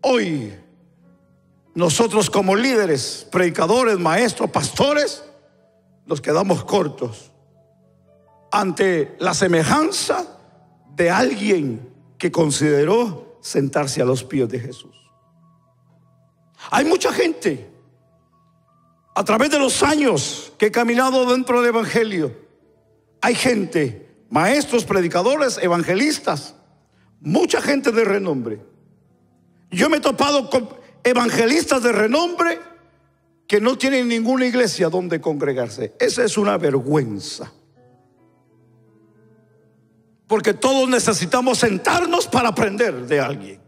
Hoy nosotros como líderes, predicadores, maestros, pastores, nos quedamos cortos ante la semejanza de alguien que consideró sentarse a los pies de Jesús. Hay mucha gente a través de los años que he caminado dentro del evangelio. Hay gente, maestros, predicadores, evangelistas, mucha gente de renombre. Yo me he topado con evangelistas de renombre que no tienen ninguna iglesia donde congregarse. Esa es una vergüenza. Porque todos necesitamos sentarnos para aprender de alguien.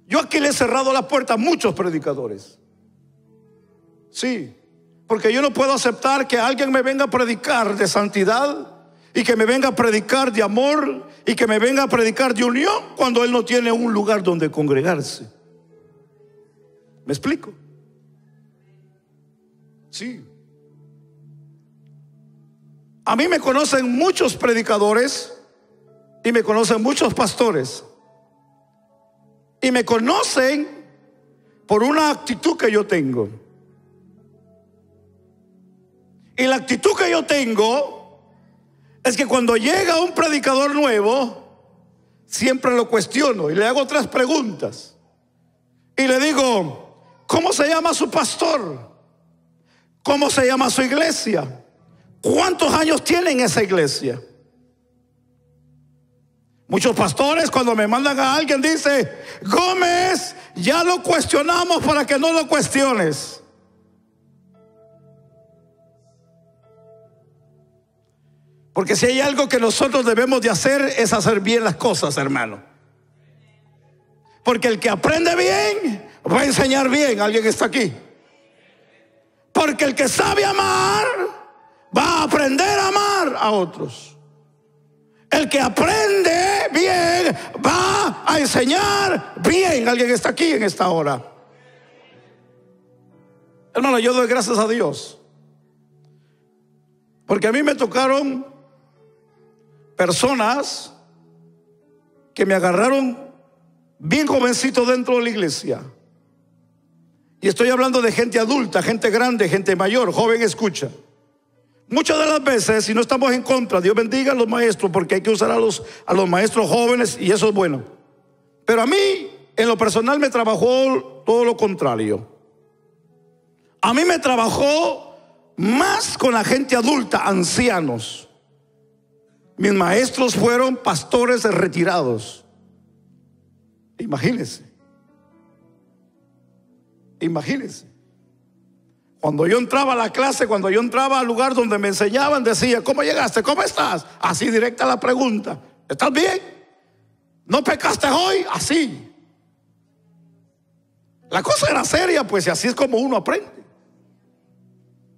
Yo aquí le he cerrado la puerta a muchos predicadores. Sí, porque yo no puedo aceptar que alguien me venga a predicar de santidad y que me venga a predicar de amor y que me venga a predicar de unión cuando él no tiene un lugar donde congregarse. ¿Me explico? Sí. A mí me conocen muchos predicadores y me conocen muchos pastores. Y me conocen por una actitud que yo tengo. Y la actitud que yo tengo es que cuando llega un predicador nuevo, siempre lo cuestiono y le hago 3 preguntas. Y le digo, ¿cómo se llama su pastor? ¿Cómo se llama su iglesia? ¿Cuántos años tiene en esa iglesia? Muchos pastores cuando me mandan a alguien dice, Gómez, ya lo cuestionamos para que no lo cuestiones. Porque si hay algo que nosotros debemos de hacer es hacer bien las cosas, hermano. Porque el que aprende bien va a enseñar bien. ¿Alguien está aquí? Porque el que sabe amar va a aprender a amar a otros. El que aprende bien va a enseñar bien. ¿Alguien está aquí en esta hora? Hermano, yo doy gracias a Dios, porque a mí me tocaron personas que me agarraron bien jovencito dentro de la iglesia. Y estoy hablando de gente adulta, gente grande, gente mayor. Joven, escucha. Muchas de las veces, si no estamos en contra, Dios bendiga a los maestros, porque hay que usar a los maestros jóvenes y eso es bueno. Pero a mí, en lo personal, me trabajó todo lo contrario. A mí me trabajó más con la gente adulta, ancianos. Mis maestros fueron pastores retirados. Imagínense. Imagínense. Cuando yo entraba a la clase, cuando yo entraba al lugar donde me enseñaban, decía, ¿cómo llegaste? ¿Cómo estás? Así directa la pregunta. ¿Estás bien? ¿No pecaste hoy? Así. La cosa era seria, pues, y así es como uno aprende.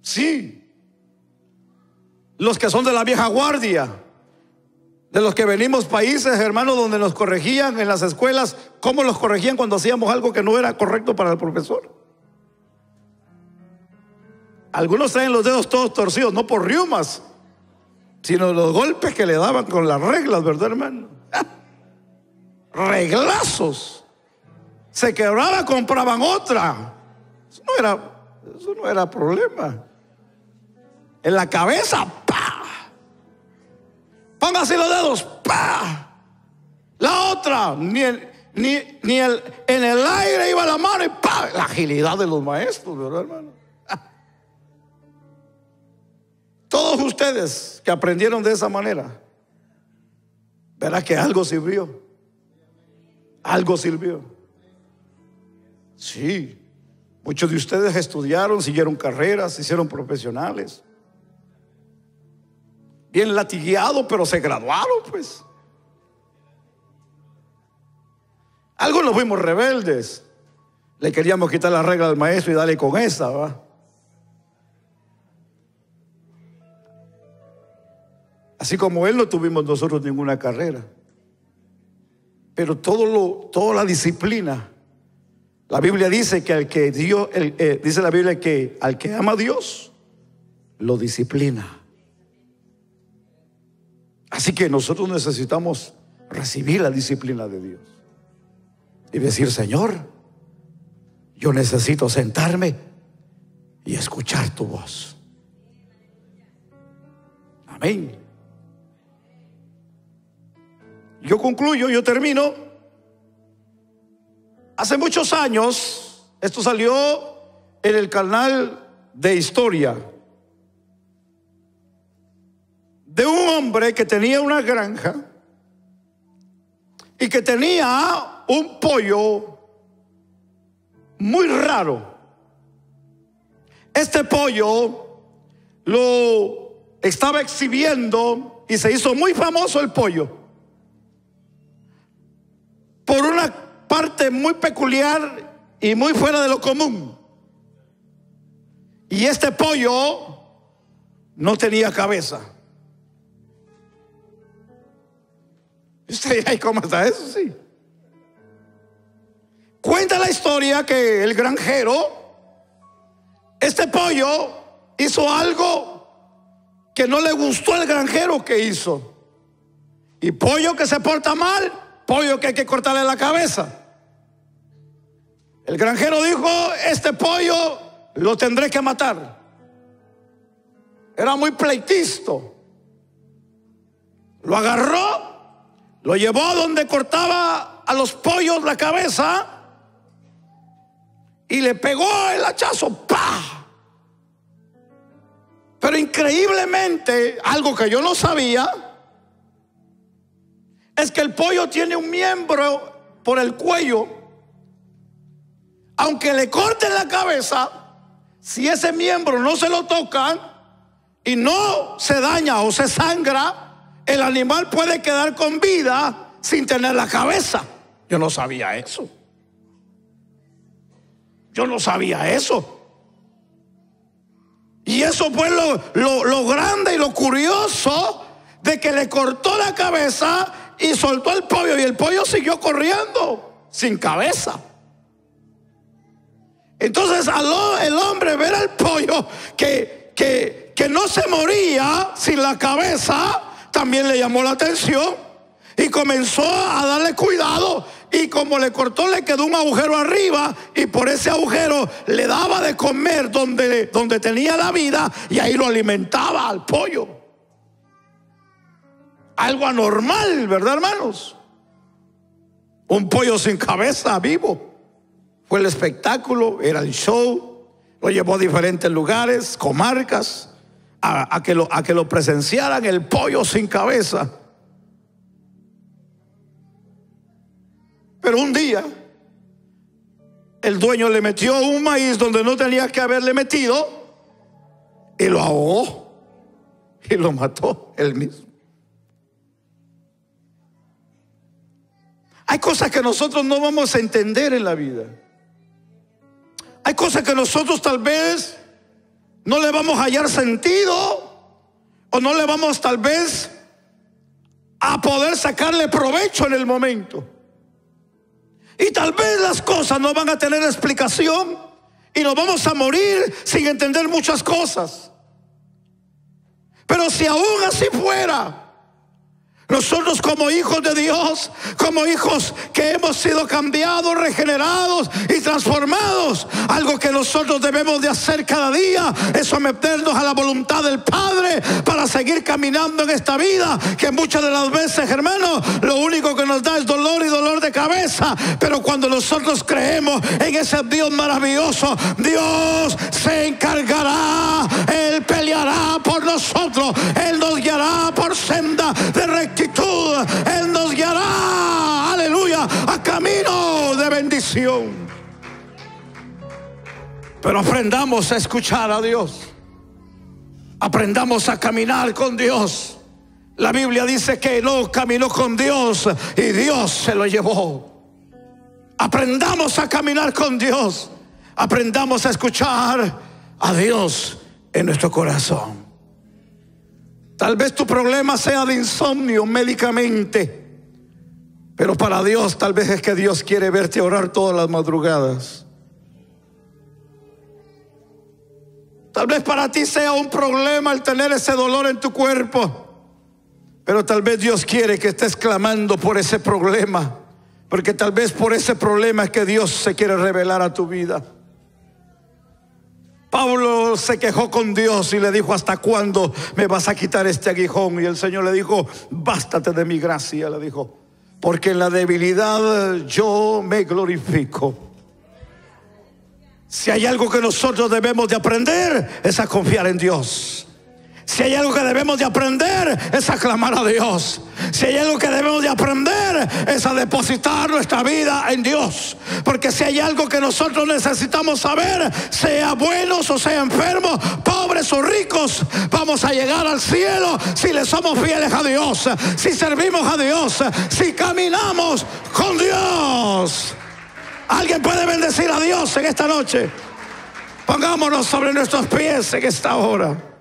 Sí. Los que son de la vieja guardia, de los que venimos países, hermanos, donde nos corregían en las escuelas, ¿cómo los corregían cuando hacíamos algo que no era correcto para el profesor? Algunos traen los dedos todos torcidos, no por riumas, sino los golpes que le daban con las reglas, ¿verdad, hermano? Reglazos. Se quebraba, compraban otra. Eso no era problema. En la cabeza, ¡pa! Póngase los dedos, ¡pa! La otra, en el aire iba la mano y ¡pa! La agilidad de los maestros, ¿verdad, hermano? Todos ustedes que aprendieron de esa manera, verá que algo sirvió. Algo sirvió. Sí. Muchos de ustedes estudiaron, siguieron carreras, se hicieron profesionales. Bien latigueados, pero se graduaron, pues. Algunos fuimos rebeldes. Le queríamos quitar la regla al maestro y darle con esa, ¿va? Así como él, no tuvimos nosotros ninguna carrera. Pero toda la disciplina. La Biblia dice que dice la Biblia que al que ama a Dios, lo disciplina. Así que nosotros necesitamos recibir la disciplina de Dios y decir: Señor, yo necesito sentarme y escuchar tu voz. Amén. Yo concluyo, yo termino. Hace muchos años, esto salió en el canal de Historia, de un hombre que tenía una granja y que tenía un pollo muy raro. Este pollo lo estaba exhibiendo y se hizo muy famoso el pollo por una parte muy peculiar y muy fuera de lo común. Y este pollo no tenía cabeza. ¿Usted, cómo está eso? Sí. Cuenta la historia que el granjero, este pollo, hizo algo que no le gustó al granjero que hizo. Y pollo que se porta mal, pollo que hay que cortarle la cabeza. El granjero dijo: este pollo lo tendré que matar. Era muy pleitisto. Lo agarró, lo llevó a donde cortaba a los pollos la cabeza y le pegó el hachazo. ¡Pah! Pero increíblemente, algo que yo no sabía, es que el pollo tiene un miembro por el cuello. Aunque le corten la cabeza, si ese miembro no se lo tocan y no se daña o se sangra, el animal puede quedar con vida sin tener la cabeza. Yo no sabía eso. Yo no sabía eso. Y eso fue lo grande y lo curioso, de que le cortó la cabeza y soltó el pollo, y el pollo siguió corriendo sin cabeza. Entonces el hombre ver al pollo que no se moría sin la cabeza, también le llamó la atención y comenzó a darle cuidado. Y como le cortó, le quedó un agujero arriba, y por ese agujero le daba de comer donde tenía la vida, y ahí lo alimentaba al pollo. Algo anormal, ¿verdad, hermanos? Un pollo sin cabeza, vivo. Fue el espectáculo, era el show. Lo llevó a diferentes lugares, comarcas, a que lo presenciaran, el pollo sin cabeza. Pero un día el dueño le metió un maíz donde no tenía que haberle metido, y lo ahogó y lo mató él mismo. Hay cosas que nosotros no vamos a entender en la vida. Hay cosas que nosotros tal vez no le vamos a hallar sentido, o no le vamos tal vez a poder sacarle provecho en el momento. Y tal vez las cosas no van a tener explicación, y nos vamos a morir sin entender muchas cosas. Pero si aún así fuera, nosotros como hijos de Dios, como hijos que hemos sido cambiados, regenerados y transformados, algo que nosotros debemos de hacer cada día es someternos a la voluntad del Padre para seguir caminando en esta vida, que muchas de las veces, hermanos, lo único que nos da es dolor y dolor de cabeza. Pero cuando nosotros creemos en ese Dios maravilloso, Dios se encargará, Él peleará por nosotros, Él nos guiará por senda de rectitud, Él nos guiará, aleluya, a camino de bendición. Pero aprendamos a escuchar a Dios, aprendamos a caminar con Dios. La Biblia dice que Enoc caminó con Dios y Dios se lo llevó. Aprendamos a caminar con Dios, aprendamos a escuchar a Dios en nuestro corazón. Tal vez tu problema sea de insomnio médicamente, pero para Dios tal vez es que Dios quiere verte orar todas las madrugadas. Tal vez para ti sea un problema el tener ese dolor en tu cuerpo, Pero tal vez Dios quiere que estés clamando por ese problema, porque tal vez por ese problema es que Dios se quiere revelar a tu vida. Pablo se quejó con Dios y le dijo: ¿hasta cuándo me vas a quitar este aguijón? Y el Señor le dijo: bástate de mi gracia, le dijo, porque en la debilidad yo me glorifico. Si hay algo que nosotros debemos de aprender, es a confiar en Dios. Si hay algo que debemos de aprender, es a clamar a Dios. Si hay algo que debemos de aprender, es a depositar nuestra vida en Dios. Porque si hay algo que nosotros necesitamos saber, sea buenos o sea enfermos, pobres o ricos, vamos a llegar al cielo si le somos fieles a Dios, si servimos a Dios, si caminamos con Dios. ¿Alguien puede bendecir a Dios en esta noche? Pongámonos sobre nuestros pies en esta hora.